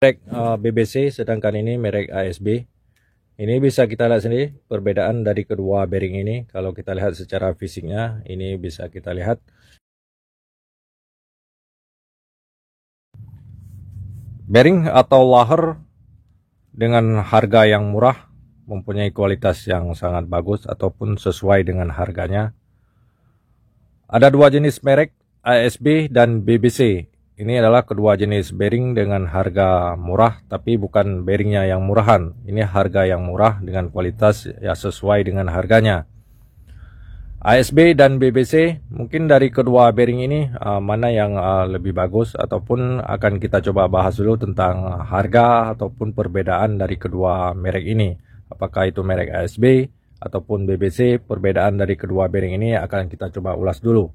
Merek BBC, sedangkan ini merek ASB. Ini bisa kita lihat sendiri perbedaan dari kedua bearing ini. Kalau kita lihat secara fisiknya, ini bisa kita lihat bearing atau laher dengan harga yang murah, mempunyai kualitas yang sangat bagus ataupun sesuai dengan harganya. Ada dua jenis merek, ASB dan BBC. Ini adalah kedua jenis bearing dengan harga murah, tapi bukan bearingnya yang murahan. Ini harga yang murah dengan kualitas yang sesuai dengan harganya. ASB dan BBC, mungkin dari kedua bearing ini mana yang lebih bagus, ataupun akan kita coba bahas dulu tentang harga ataupun perbedaan dari kedua merek ini. Apakah itu merek ASB ataupun BBC, perbedaan dari kedua bearing ini akan kita coba ulas dulu.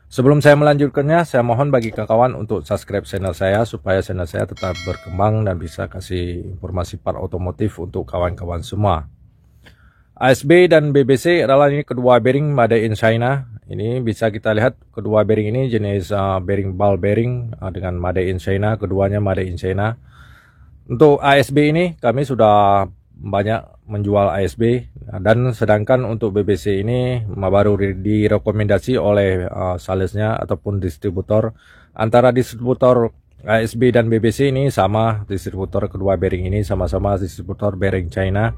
Sebelum saya melanjutkannya, saya mohon bagi kawan untuk subscribe channel saya supaya channel saya tetap berkembang dan bisa kasih informasi part otomotif untuk kawan-kawan semua. ASB dan BBC adalah ini kedua bearing made in China. Ini bisa kita lihat kedua bearing ini jenis bearing ball bearing dengan made in China, keduanya made in China. Untuk ASB ini kami sudah banyak menjual ASB, dan sedangkan untuk BBC ini baru direkomendasi oleh salesnya ataupun distributor. Antara distributor ASB dan BBC ini sama, distributor kedua bearing ini sama-sama distributor bearing China.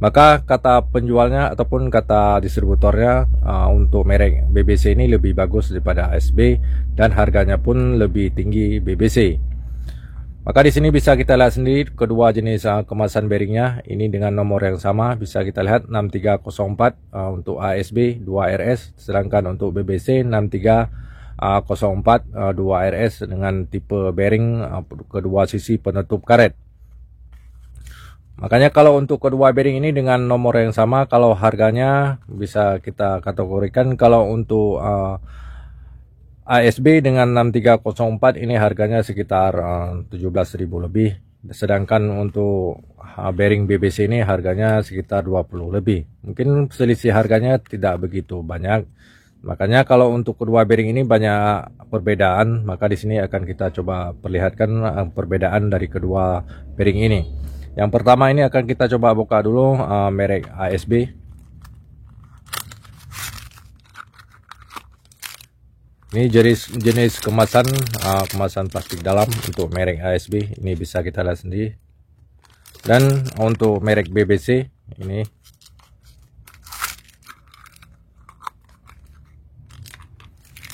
Maka kata penjualnya ataupun kata distributornya untuk merek BBC ini lebih bagus daripada ASB dan harganya pun lebih tinggi BBC. Maka di sini bisa kita lihat sendiri kedua jenis kemasan bearingnya. Ini dengan nomor yang sama, bisa kita lihat 6304 untuk ASB 2RS, sedangkan untuk BBC 6304 2RS dengan tipe bearing kedua sisi penutup karet. Makanya kalau untuk kedua bearing ini dengan nomor yang sama, kalau harganya bisa kita kategorikan, kalau untuk ASB dengan 6304 ini harganya sekitar 17.000 lebih, sedangkan untuk bearing BBC ini harganya sekitar 20 lebih. Mungkin selisih harganya tidak begitu banyak. Makanya kalau untuk kedua bearing ini banyak perbedaan, maka di sini akan kita coba perlihatkan perbedaan dari kedua bearing ini. Yang pertama ini akan kita coba buka dulu merek ASB. Ini jenis kemasan plastik dalam untuk merek ASB, ini bisa kita lihat sendiri. Dan untuk merek BBC ini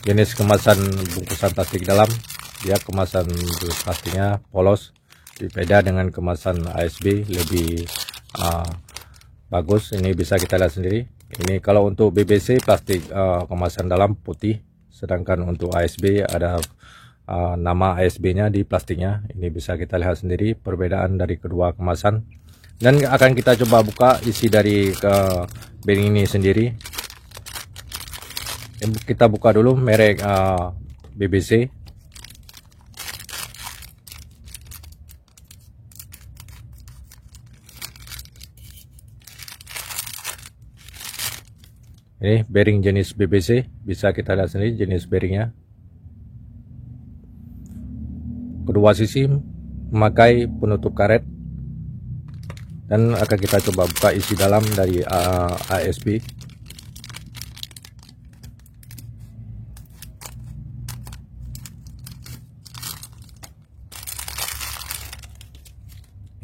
jenis kemasan bungkusan plastik dalam, dia kemasan plastiknya polos. Beda dengan kemasan ASB lebih bagus, ini bisa kita lihat sendiri. Ini kalau untuk BBC plastik kemasan dalam putih, sedangkan untuk ASB ada nama ASB nya di plastiknya. Ini bisa kita lihat sendiri perbedaan dari kedua kemasan. Dan akan kita coba buka isi dari bearing ini sendiri. Kita buka dulu merek BBC. Ini bearing jenis BBC, bisa kita lihat sendiri jenis bearingnya. Kedua sisi memakai penutup karet. Dan akan kita coba buka isi dalam dari ASB.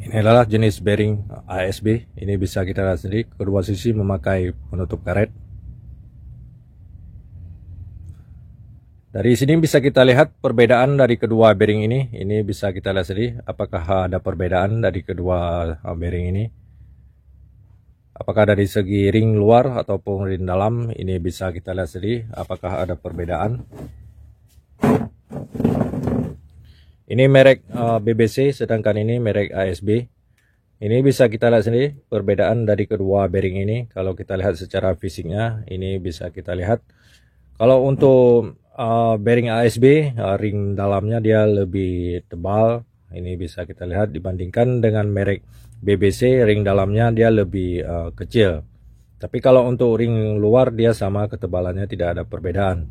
Ini adalah jenis bearing ASB. Ini bisa kita lihat sendiri, kedua sisi memakai penutup karet. Dari sini bisa kita lihat perbedaan dari kedua bearing ini. Ini bisa kita lihat sendiri apakah ada perbedaan dari kedua bearing ini. Apakah dari segi ring luar ataupun ring dalam, ini bisa kita lihat sendiri apakah ada perbedaan. Ini merek BBC, sedangkan ini merek ASB. Ini bisa kita lihat sendiri perbedaan dari kedua bearing ini. Kalau kita lihat secara fisiknya, ini bisa kita lihat. Kalau untuk bearing ASB, ring dalamnya dia lebih tebal. Ini bisa kita lihat dibandingkan dengan merek BBC, ring dalamnya dia lebih kecil. Tapi kalau untuk ring luar dia sama ketebalannya, tidak ada perbedaan.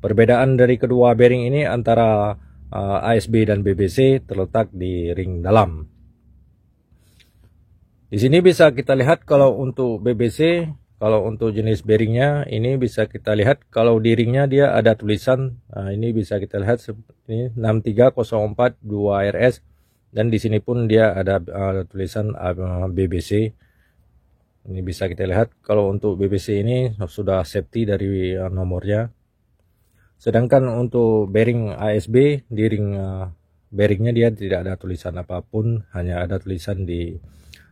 Perbedaan dari kedua bearing ini antara ASB dan BBC terletak di ring dalam. Di sini bisa kita lihat kalau untuk BBC, kalau untuk jenis bearingnya ini bisa kita lihat kalau di ringnya dia ada tulisan, ini bisa kita lihat ini 63042 RS, dan di sini pun dia ada tulisan BBC. Ini bisa kita lihat kalau untuk BBC ini sudah safety dari nomornya. Sedangkan untuk bearing ASB di ring bearingnya dia tidak ada tulisan apapun, hanya ada tulisan di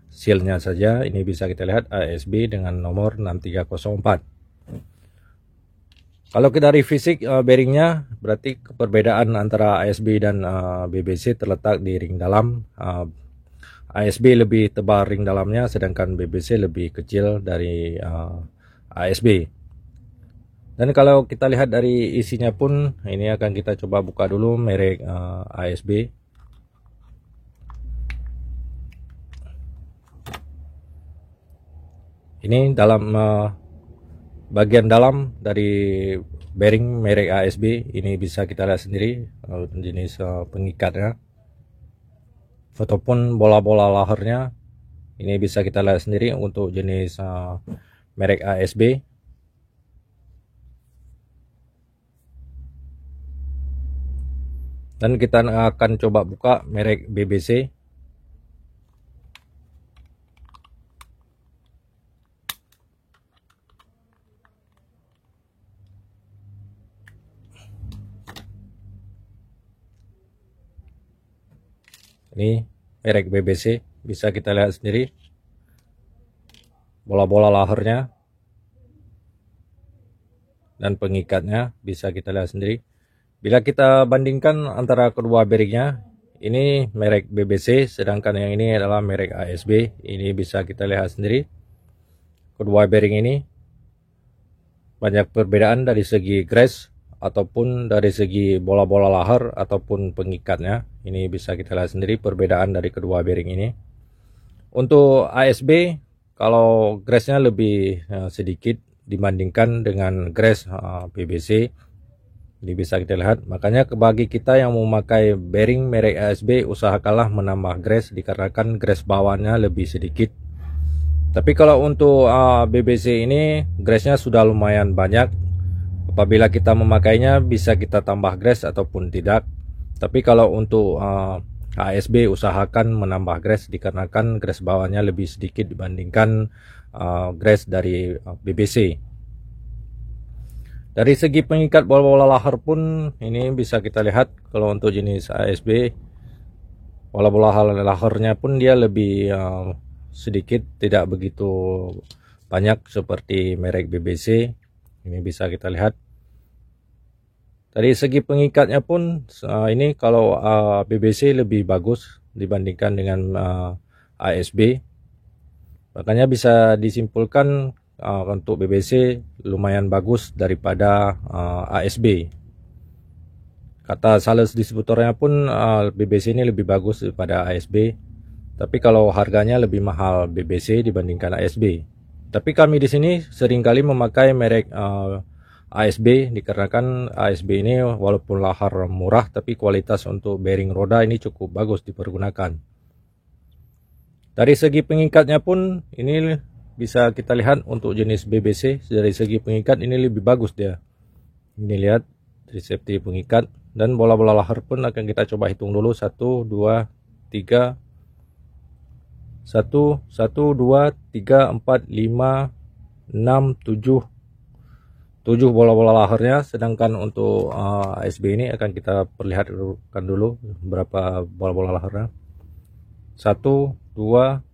sealnya saja. Ini bisa kita lihat ASB dengan nomor 6304. Kalau kita dari fisik bearingnya, berarti perbedaan antara ASB dan BBC terletak di ring dalam. ASB lebih tebal ring dalamnya, sedangkan BBC lebih kecil dari ASB. Dan kalau kita lihat dari isinya pun, ini akan kita coba buka dulu merek ASB. Ini dalam bagian dalam dari bearing merek ASB, ini bisa kita lihat sendiri jenis pengikatnya. Ataupun bola-bola lahernya, ini bisa kita lihat sendiri untuk jenis merek ASB. Dan kita akan coba buka merek BBC. Ini merek BBC, bisa kita lihat sendiri bola-bola lahernya dan pengikatnya, bisa kita lihat sendiri. Bila kita bandingkan antara kedua bearingnya, ini merek BBC, sedangkan yang ini adalah merek ASB. Ini bisa kita lihat sendiri kedua bearing ini banyak perbedaan dari segi grace ataupun dari segi bola-bola laher ataupun pengikatnya. Ini bisa kita lihat sendiri perbedaan dari kedua bearing ini. Untuk ASB, kalau grace-nya lebih sedikit dibandingkan dengan grace BBC. Ini bisa kita lihat. Makanya bagi kita yang memakai bearing merek ASB, usahakanlah menambah grace dikarenakan grace bawahnya lebih sedikit. Tapi kalau untuk BBC ini grace-nya sudah lumayan banyak. Apabila kita memakainya bisa kita tambah grace ataupun tidak. Tapi kalau untuk ASB usahakan menambah grace dikarenakan grace bawahnya lebih sedikit dibandingkan grace dari BBC. Dari segi pengikat bola-bola laher pun ini bisa kita lihat kalau untuk jenis ASB bola-bola lahernya pun dia lebih sedikit, tidak begitu banyak seperti merek BBC. Ini bisa kita lihat. Dari segi pengikatnya pun ini kalau BBC lebih bagus dibandingkan dengan ASB. Makanya bisa disimpulkan untuk BBC lumayan bagus daripada ASB. Kata sales distributornya pun BBC ini lebih bagus daripada ASB. Tapi kalau harganya lebih mahal BBC dibandingkan ASB. Tapi kami di sini seringkali memakai merek ASB dikarenakan ASB ini walaupun lahar murah tapi kualitas untuk bearing roda ini cukup bagus dipergunakan. Dari segi pengikatnya pun ini bisa kita lihat untuk jenis BBC, dari segi pengikat ini lebih bagus dia. Ini lihat dari safety pengikat, dan bola-bola lahar pun akan kita coba hitung dulu 1 2 3 1 1 2 3 4 5 6 7 bola-bola laharnya. Sedangkan untuk ASB ini akan kita perlihatkan dulu berapa bola-bola laharnya. 1 2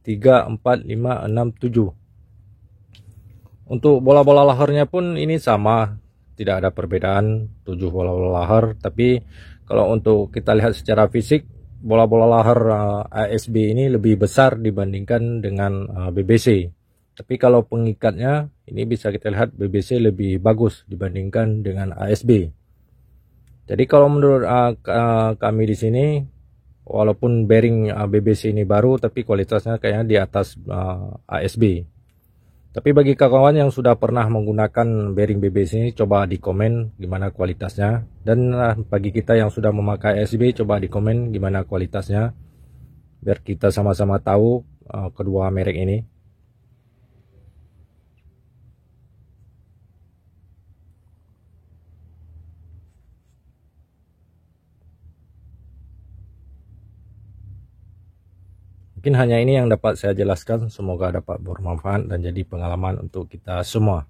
3 4 5 6 7. Untuk bola-bola laharnya pun ini sama, tidak ada perbedaan 7 bola-bola lahar. Tapi kalau untuk kita lihat secara fisik, bola-bola lahar ASB ini lebih besar dibandingkan dengan BBC. Tapi kalau pengikatnya ini bisa kita lihat BBC lebih bagus dibandingkan dengan ASB. Jadi kalau menurut kami di sini, walaupun bearing BBC ini baru, tapi kualitasnya kayaknya di atas ASB. Tapi bagi kawan yang sudah pernah menggunakan bearing BBS ini, coba di komen gimana kualitasnya. Dan bagi kita yang sudah memakai ASB, coba di komen gimana kualitasnya, biar kita sama-sama tahu kedua merek ini. Mungkin hanya ini yang dapat saya jelaskan, semoga dapat bermanfaat dan jadi pengalaman untuk kita semua.